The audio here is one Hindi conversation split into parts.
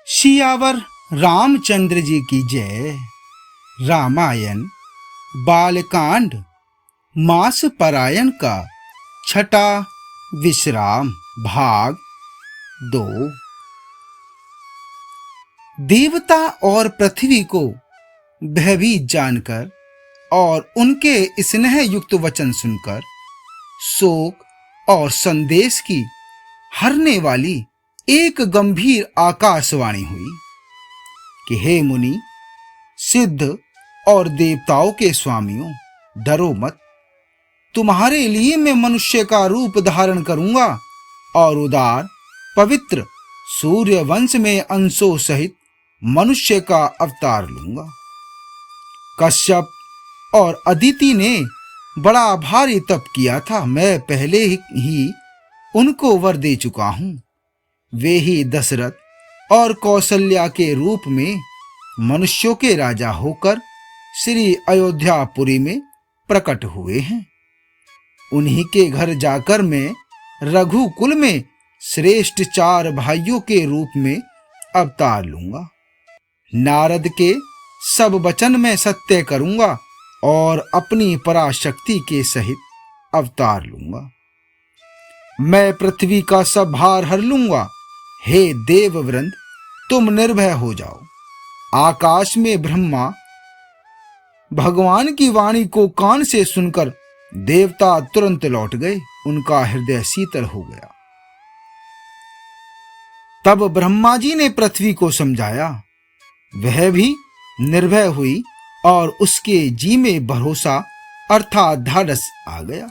सियावर रामचंद्र जी की जय। रामायण बालकांड मास परायण का छठा विश्राम भाग 2। देवता और पृथ्वी को भयभीत जानकर और उनके स्नेह युक्त वचन सुनकर शोक और संदेश की हरने वाली एक गंभीर आकाशवाणी हुई कि हे मुनि, सिद्ध और देवताओं के स्वामियों, डरो मत। तुम्हारे लिए मैं मनुष्य का रूप धारण करूंगा और उदार पवित्र सूर्य वंश में अंशों सहित मनुष्य का अवतार लूंगा। कश्यप और अदिति ने बड़ा भारी तप किया था, मैं पहले ही उनको वर दे चुका हूं। वे ही दशरथ और कौशल्या के रूप में मनुष्यों के राजा होकर श्री अयोध्यापुरी में प्रकट हुए हैं। उन्हीं के घर जाकर मैं रघुकुल में श्रेष्ठ 4 भाइयों के रूप में अवतार लूंगा। नारद के सब वचन में सत्य करूंगा और अपनी पराशक्ति के सहित अवतार लूंगा। मैं पृथ्वी का सब भार हर लूंगा। हे देववृंद, तुम निर्भय हो जाओ। आकाश में ब्रह्मा भगवान की वाणी को कान से सुनकर देवता तुरंत लौट गए। उनका हृदय शीतल हो गया। तब ब्रह्मा जी ने पृथ्वी को समझाया। वह भी निर्भय हुई और उसके जी में भरोसा अर्थात ढाढ़स आ गया।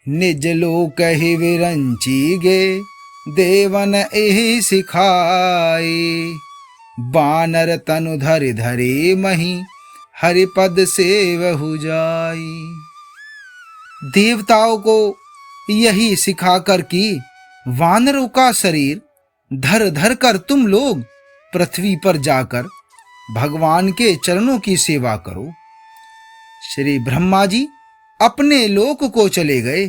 निज लोक ही विरंची गे, देवन एहि सिखाई। बानर तनु धरि धरि मही, हरिपद सेवहु जाई। देवताओं को यही सिखाकर कि वानरों का शरीर धर धर कर तुम लोग पृथ्वी पर जाकर भगवान के चरणों की सेवा करो। श्री ब्रह्मा जी अपने लोक को चले गए।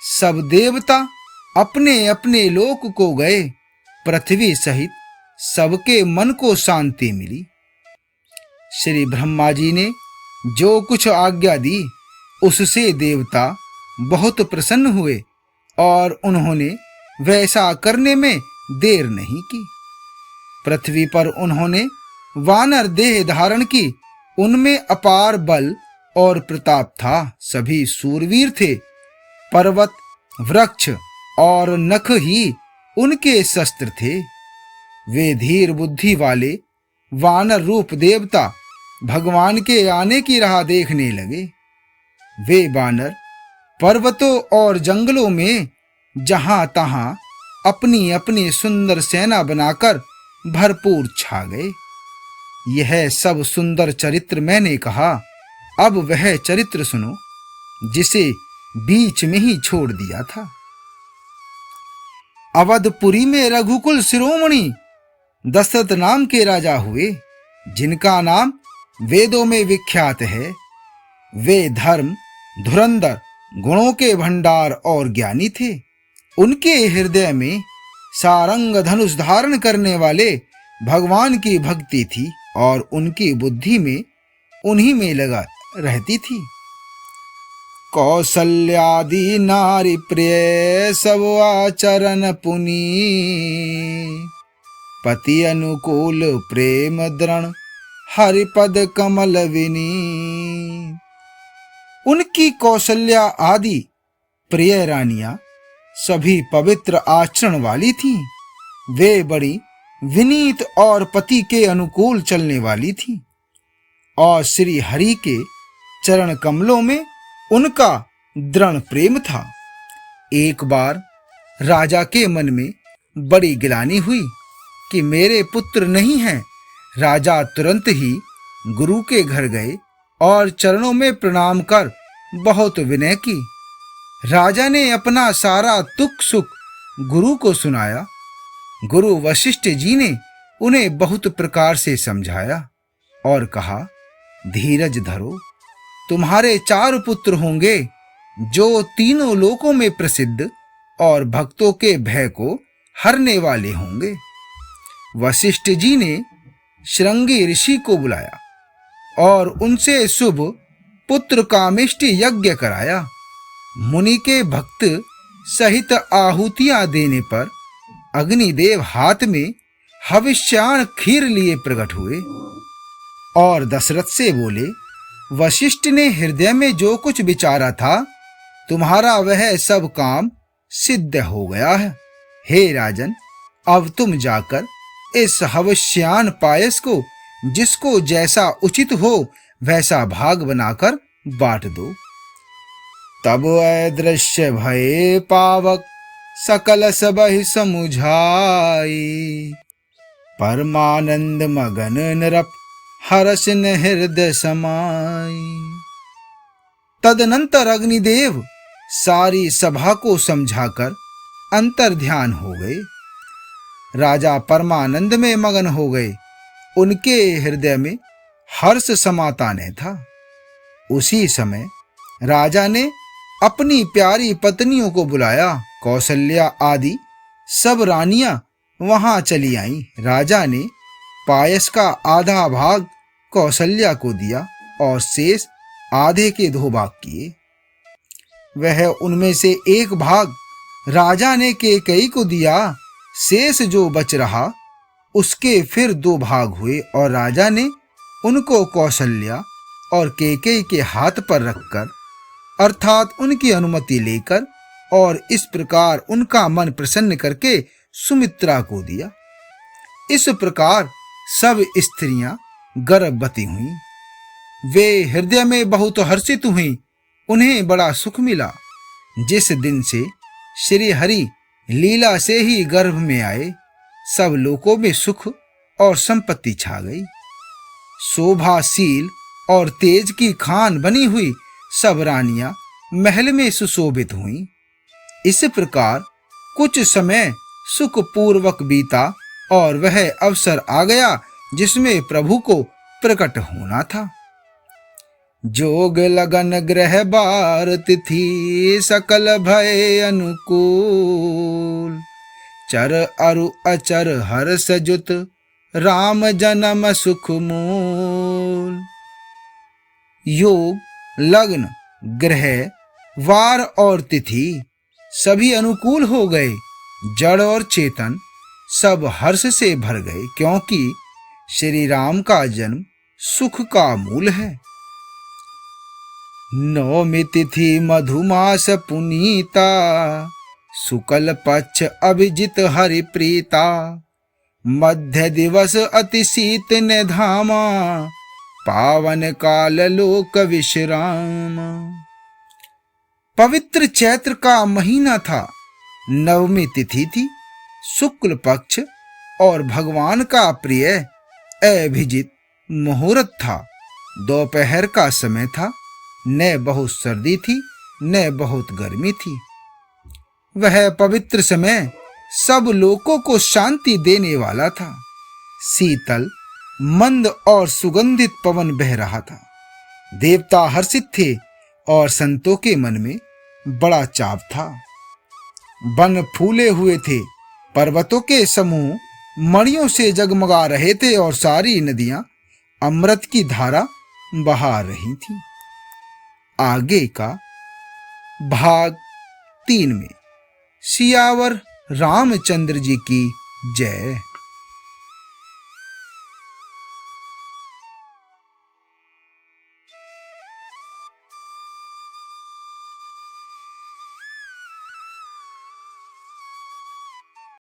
सब देवता अपने अपने लोक को गए। पृथ्वी सहित सबके मन को शांति मिली। श्री ब्रह्मा जी ने जो कुछ आज्ञा दी उससे देवता बहुत प्रसन्न हुए और उन्होंने वैसा करने में देर नहीं की। पृथ्वी पर उन्होंने वानर देह धारण की। उनमें अपार बल और प्रताप था। सभी शूरवीर थे। पर्वत, वृक्ष और नख ही उनके शस्त्र थे। वे धीर बुद्धि वाले वानर रूप देवता भगवान के आने की राह देखने लगे। वे वानर पर्वतों और जंगलों में जहां तहां अपनी अपनी सुंदर सेना बनाकर भरपूर छा गए। यह सब सुंदर चरित्र मैंने कहा। अब वह चरित्र सुनो जिसे बीच में ही छोड़ दिया था। अवधपुरी में रघुकुल शिरोमणि दशरथ नाम के राजा हुए, जिनका नाम वेदों में विख्यात है। वे धर्म, धुरंधर, गुणों के भंडार और ज्ञानी थे। उनके हृदय में सारंग धनुष धारण करने वाले भगवान की भक्ति थी और उनकी बुद्धि में उन्हीं में लगा रहती थी। कौशल्यादि नारी प्रिय सब आचरण पुनी, पति अनुकूल प्रेम दृढ़ हरिपद कमल विनी। उनकी कौशल्या आदि प्रिय रानियां सभी पवित्र आचरण वाली थीं। वे बड़ी विनीत और पति के अनुकूल चलने वाली थीं और श्री हरि के चरण कमलों में उनका दृढ़ प्रेम था। एक बार राजा के मन में बड़ी गिलानी हुई कि मेरे पुत्र नहीं हैं। राजा तुरंत ही गुरु के घर गए और चरणों में प्रणाम कर बहुत विनय की। राजा ने अपना सारा दुख सुख गुरु को सुनाया। गुरु वशिष्ठ जी ने उन्हें बहुत प्रकार से समझाया और कहा, धीरज धरो। तुम्हारे 4 पुत्र होंगे जो तीनों लोकों में प्रसिद्ध और भक्तों के भय को हरने वाले होंगे। वशिष्ठ जी ने श्रृंगी ऋषि को बुलाया और उनसे शुभ पुत्र कामेष्टि यज्ञ कराया। मुनि के भक्त सहित आहुतियां देने पर अग्निदेव हाथ में हविष्याण खीर लिए प्रकट हुए और दशरथ से बोले, वशिष्ठ ने हृदय में जो कुछ विचारा था, तुम्हारा वह सब काम सिद्ध हो गया है। हे राजन, अब तुम जाकर इस हविष्यान पायस को जिसको जैसा उचित हो वैसा भाग बनाकर बांट दो। तब अदृश्य भये पावक सकल सबहि समुझाई, परमानंद मगन नरप हर्ष न हृदय समाई। तदनंतर अग्निदेव सारी सभा को समझाकर अंतर ध्यान हो गए। राजा परमानंद में मगन हो गए। उनके हृदय में हर्ष समाता नहीं था। उसी समय राजा ने अपनी प्यारी पत्नियों को बुलाया। कौशल्या आदि सब रानियां वहां चली आईं। राजा ने पायस का आधा भाग कौशल्या को दिया और शेष आधे के 2 भाग किए। वह उनमें से एक भाग राजा ने कैकेयी को दिया। शेष जो बच रहा उसके फिर 2 भाग हुए और राजा ने उनको कौशल्या और कैकेयी के हाथ पर रखकर, अर्थात उनकी अनुमति लेकर और इस प्रकार उनका मन प्रसन्न करके सुमित्रा को दिया। इस प्रकार सब स्त्रियां गर्भवती हुईं। वे हृदय में बहुत हर्षित हुईं। उन्हें बड़ा सुख मिला। जिस दिन से श्री हरि लीला से ही गर्भ में आए, सब लोकों में सुख और संपत्ति छा गई। शोभाशील और तेज की खान बनी हुई सब रानियां महल में सुशोभित हुईं। इस प्रकार कुछ समय सुखपूर्वक बीता और वह अवसर आ गया जिसमें प्रभु को प्रकट होना था। जोग लगन ग्रह बार तिथि सकल भय अनुकूल, चर अरु अचर हर्ष जुत राम जन्म सुख मूल। योग, लग्न, ग्रह, वार और तिथि सभी अनुकूल हो गए। जड़ और चेतन सब हर्ष से भर गए, क्योंकि श्री राम का जन्म सुख का मूल है। नवमी तिथि मधुमास पुनीता, शुक्ल पक्ष अभिजित हरि प्रीता। मध्य दिवस अति शीत निधामा, पावन काल लोक विश्राम। पवित्र चैत्र का महीना था। नवमी तिथि थी, शुक्ल पक्ष और भगवान का प्रिय अभिजित मुहूर्त था। दोपहर का समय था। न बहुत सर्दी थी न बहुत गर्मी थी। वह पवित्र समय सब लोगों को शांति देने वाला था। शीतल, मंद और सुगंधित पवन बह रहा था। देवता हर्षित थे और संतों के मन में बड़ा चाव था। वन फूले हुए थे। पर्वतों के समूह मणियों से जगमगा रहे थे और सारी नदियां अमृत की धारा बहा रही थीं। आगे का भाग 3 में। सियावर रामचंद्र जी की जय।